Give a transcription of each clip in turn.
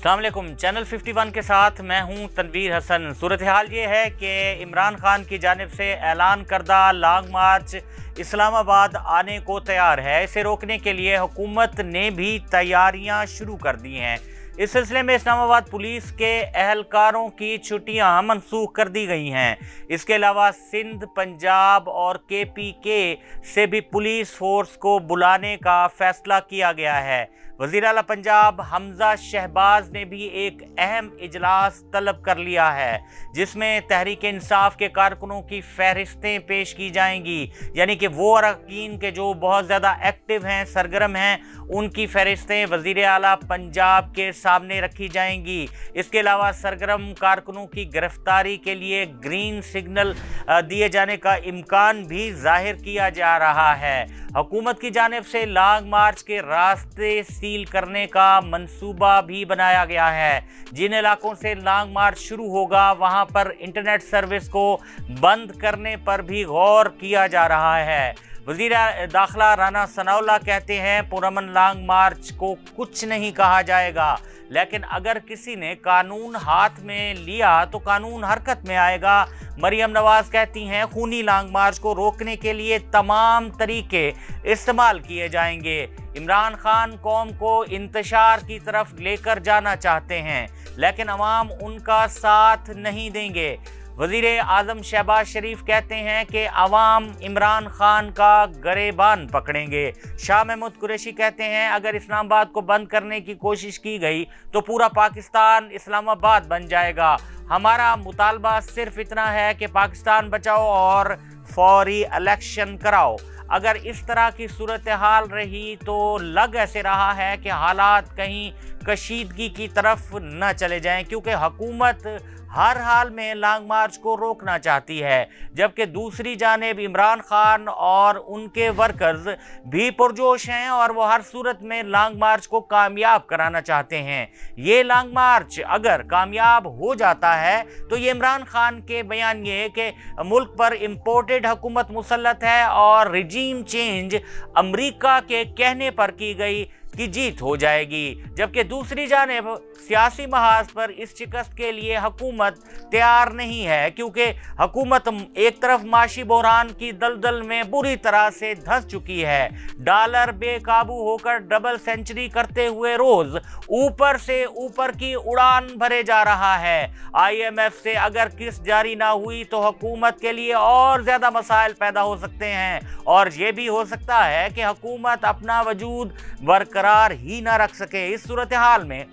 अस्सलाम वालेकुम। चैनल 51 के साथ मैं हूं तनवीर हसन। सूरत हाल ये है कि इमरान खान की जानिब से ऐलान करदा लॉन्ग मार्च इस्लामाबाद आने को तैयार है। इसे रोकने के लिए हुकूमत ने भी तैयारियां शुरू कर दी हैं। इस सिलसिले में इस्लामाबाद पुलिस के एहलकारों की छुट्टियां मनसूख कर दी गई हैं। इसके अलावा सिंध, पंजाब और KPK से भी पुलिस फोर्स को बुलाने का फैसला किया गया है। वज़ीर आला पंजाब हमजा शहबाज ने भी एक अहम इजलास तलब कर लिया है, जिसमें तहरीक इंसाफ के कारकुनों की फहरिस्तें पेश की जाएंगी। यानी कि वो अरकान के जो बहुत ज़्यादा एक्टिव हैं, सरगर्म हैं, उनकी फहरिस्तें वज़ीर आला पंजाब के सामने रखी जाएंगी। इसके अलावा सरगर्म कारकुनों की गिरफ्तारी के लिए ग्रीन सिग्नल दिए जाने का इम्कान भी जाहिर किया जा रहा है। हुकूमत की जानिब से लॉन्ग मार्च के रास्ते सील करने का मंसूबा भी बनाया गया है। जिन इलाकों से लॉन्ग मार्च शुरू होगा वहां पर इंटरनेट सर्विस को बंद करने पर भी गौर किया जा रहा है। वज़ीर दाखिला राना सनाउल्लाह कहते हैं, पुरअमन लॉन्ग मार्च को कुछ नहीं कहा जाएगा, लेकिन अगर किसी ने कानून हाथ में लिया तो कानून हरकत में आएगा। मरियम नवाज कहती हैं, खूनी लॉन्ग मार्च को रोकने के लिए तमाम तरीके इस्तेमाल किए जाएंगे। इमरान खान कौम को इंतशार की तरफ लेकर जाना चाहते हैं, लेकिन अवाम उनका साथ नहीं देंगे। वज़ीर आज़म शहबाज शरीफ कहते हैं कि अवाम इमरान खान का गरेबान पकड़ेंगे। शाह महमूद कुरैशी कहते हैं, अगर इस्लामाबाद को बंद करने की कोशिश की गई तो पूरा पाकिस्तान इस्लामाबाद बन जाएगा। हमारा मुतालबा सिर्फ इतना है कि पाकिस्तान बचाओ और फौरी इलेक्शन कराओ। अगर इस तरह की सूरत हाल रही तो लग ऐसे रहा है कि हालात कहीं कशीदगी की तरफ न चले जाएं, क्योंकि हुकूमत हर हाल में लॉन्ग मार्च को रोकना चाहती है, जबकि दूसरी जानिब इमरान खान और उनके वर्कर्स भी पुरजोश हैं और वो हर सूरत में लॉन्ग मार्च को कामयाब कराना चाहते हैं। ये लॉन्ग मार्च अगर कामयाब हो जाता है तो ये इमरान खान के बयान ये कि मुल्क पर इम्पोर्टेड हुकूमत मुसल्लत है और रिजीम चेंज अमरीका के कहने पर की गई की जीत हो जाएगी, जबकि दूसरी जानिब सियासी महाज पर इस शिकस्त के लिए हुकूमत तैयार नहीं है, क्योंकि हुकूमत एक तरफ माशी बहरान की दलदल में बुरी तरह से धंस चुकी है। डॉलर बेकाबू होकर डबल सेंचुरी करते हुए रोज ऊपर से ऊपर की उड़ान भरे जा रहा है। IMF से अगर किस्त जारी ना हुई तो हुकूमत के लिए और ज्यादा मसाइल पैदा हो सकते हैं, और ये भी हो सकता है कि हुकूमत अपना वजूद बरकरार ही ना रख सके। इस सूरत हाल में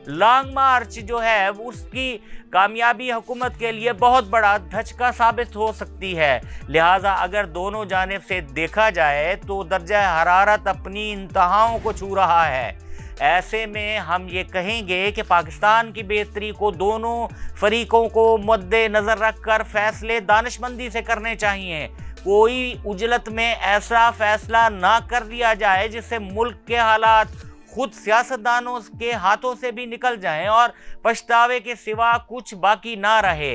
लॉन्ग मार्च जो है उसकी कामयाबी हुकूमत के लिए बहुत बड़ा धचका साबित हो सकती है। लिहाजा अगर दोनों जानिब से देखा जाए तो दर्जा हरारत अपनी इंतहाओं को छू रहा है। ऐसे में हम ये कहेंगे कि पाकिस्तान की बेहतरी को दोनों फरीकों को मद्दे नज़र रखकर फैसले दानिशमंदी से करने चाहिए। कोई उजलत में ऐसा फैसला ना कर दिया जाए जिससे मुल्क के हालात खुद सियासतदानों के हाथों से भी निकल जाएं और पछतावे के सिवा कुछ बाकी ना रहे।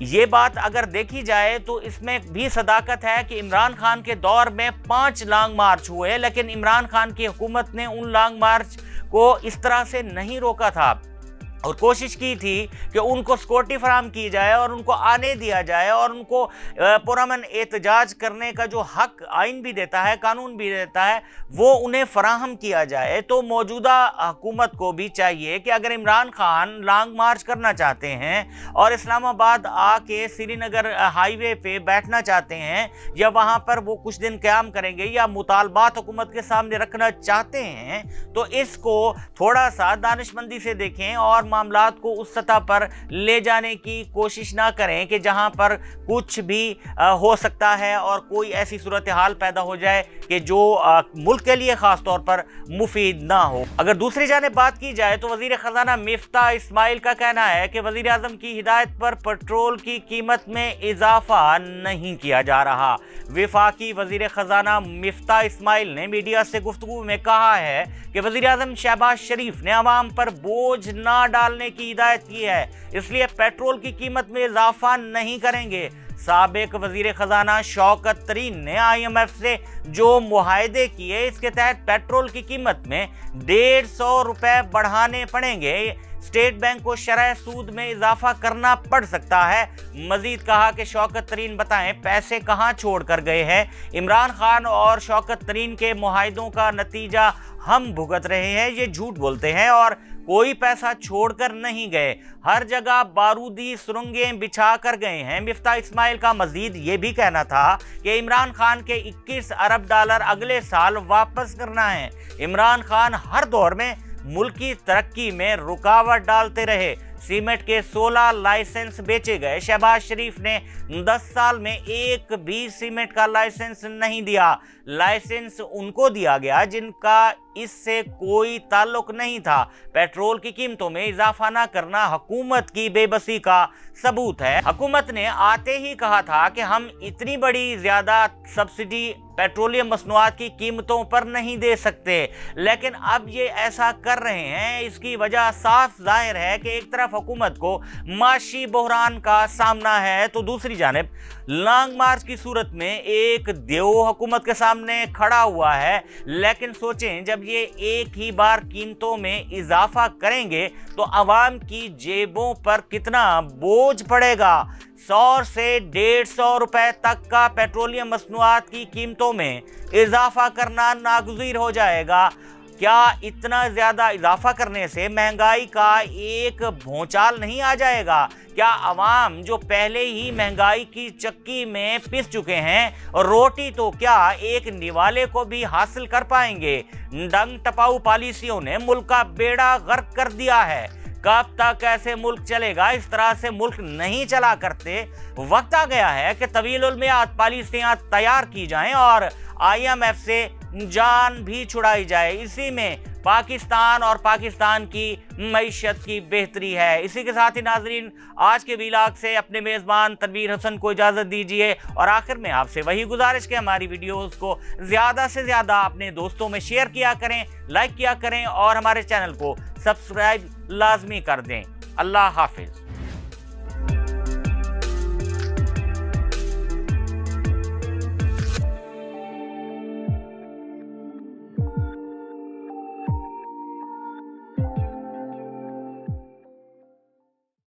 ये बात अगर देखी जाए तो इसमें भी सदाकत है कि इमरान खान के दौर में 5 लॉन्ग मार्च हुए, लेकिन इमरान खान की हुकूमत ने उन लॉन्ग मार्च को इस तरह से नहीं रोका था और कोशिश की थी कि उनको सिक्योरिटी फराहम की जाए और उनको आने दिया जाए और उनको पुरअमन एहतजाज करने का जो हक आइन भी देता है, कानून भी देता है, वो उन्हें फराहम किया जाए। तो मौजूदा हुकूमत को भी चाहिए कि अगर इमरान खान लॉन्ग मार्च करना चाहते हैं और इस्लामाबाद आके श्रीनगर हाईवे पे बैठना चाहते हैं या वहाँ पर वो कुछ दिन क़याम करेंगे या मुतालबात हुकूमत के सामने रखना चाहते हैं, तो इसको थोड़ा सा दानिशमंदी से देखें और मामलात को उस सतह पर ले जाने की कोशिश ना करें कि जहां पर कुछ भी हो सकता है और कोई ऐसी सूरत हाल पैदा हो जाए कि जो मुल्क के लिए खास तौर पर मुफीद ना हो। अगर दूसरी जानिब बात की जाए तो वजीर खजाना मिफ्ता इस्माइल का कहना है कि वजीर आजम की हिदायत पर पेट्रोल की कीमत में इजाफा नहीं किया जा रहा। वफाकी वजीर खजाना मिफ्ता इस्माइल ने मीडिया से गुफ्तगू में कहा है कि वजीर आजम शहबाज शरीफ ने अवाम पर बोझ ना डालने की हिदायत की है, इसलिए पेट्रोल की कीमत में इजाफा नहीं करेंगे। साबिक वजीर खजाना शौकत तरीन ने IMF से जो मुआहदे किए, इसके तहत पेट्रोल की कीमत में 150 रुपए बढ़ाने पड़ेंगे। स्टेट बैंक को शरह सूद में इजाफा करना पड़ सकता है। मजीद कहा कि शौकत तरीन बताएं पैसे कहां छोड़ कर गए हैं। इमरान खान और शौकत तरीन के मुआहदों का नतीजा हम भुगत रहे हैं, ये झूठ बोलते हैं और कोई पैसा छोड़कर नहीं गए, हर जगह बारूदी सुरंगें बिछा कर गए हैं। मिफ्ता इस्माइल का मजीद ये भी कहना था कि इमरान खान के 21 अरब डॉलर अगले साल वापस करना है। इमरान खान हर दौर में मुल्क की तरक्की में रुकावट डालते रहे। सीमेंट के 16 लाइसेंस बेचे गए। शहबाज शरीफ ने 10 साल में एक भी सीमेंट का लाइसेंस नहीं दिया। लाइसेंस उनको दिया गया जिनका इससे कोई ताल्लुक नहीं था। पेट्रोल की कीमतों में इजाफा न करना हुकूमत की बेबसी का सबूत है। हुकूमत ने आते ही कहा था कि हम इतनी बड़ी ज्यादा सब्सिडी पेट्रोलियम मसनूआत की कीमतों पर नहीं दे सकते, लेकिन अब ये ऐसा कर रहे हैं। इसकी वजह साफ जाहिर है कि एक तरफ हुकूमत को माशी बहरान का सामना है, तो दूसरी जानिब लॉन्ग मार्च की सूरत में एक देव हुकूमत के सामने खड़ा हुआ है। लेकिन सोचें, जब ये एक ही बार कीमतों में इजाफा करेंगे तो आवाम की जेबों पर कितना बोझ पड़ेगा। 100 से 150 रुपए तक का पेट्रोलियम मसनूआत की कीमतों में इजाफा करना नागुज़ीर हो जाएगा। क्या इतना ज़्यादा इजाफा करने से महंगाई का एक भौचाल नहीं आ जाएगा? क्या आवाम जो पहले ही महंगाई की चक्की में पिस चुके हैं, रोटी तो क्या एक निवाले को भी हासिल कर पाएंगे? डंग टपाऊ पॉलिसियों ने मुल्क का बेड़ा गर्क कर दिया है। कब तक ऐसे मुल्क चलेगा? इस तरह से मुल्क नहीं चला करते। वक्त आ गया है कि तवील उल मियाद पॉलिसियां तैयार की जाएं और IMF से जान भी छुड़ाई जाए। इसी में पाकिस्तान और पाकिस्तान की मईशत की बेहतरी है। इसी के साथ ही नाजरीन, आज के व्लॉग से अपने मेज़बान तनवीर हसन को इजाज़त दीजिए और आखिर में आपसे वही गुजारिश कि हमारी वीडियोस को ज़्यादा से ज़्यादा अपने दोस्तों में शेयर किया करें, लाइक किया करें और हमारे चैनल को सब्सक्राइब लाजमी कर दें। अल्लाह हाफिज़।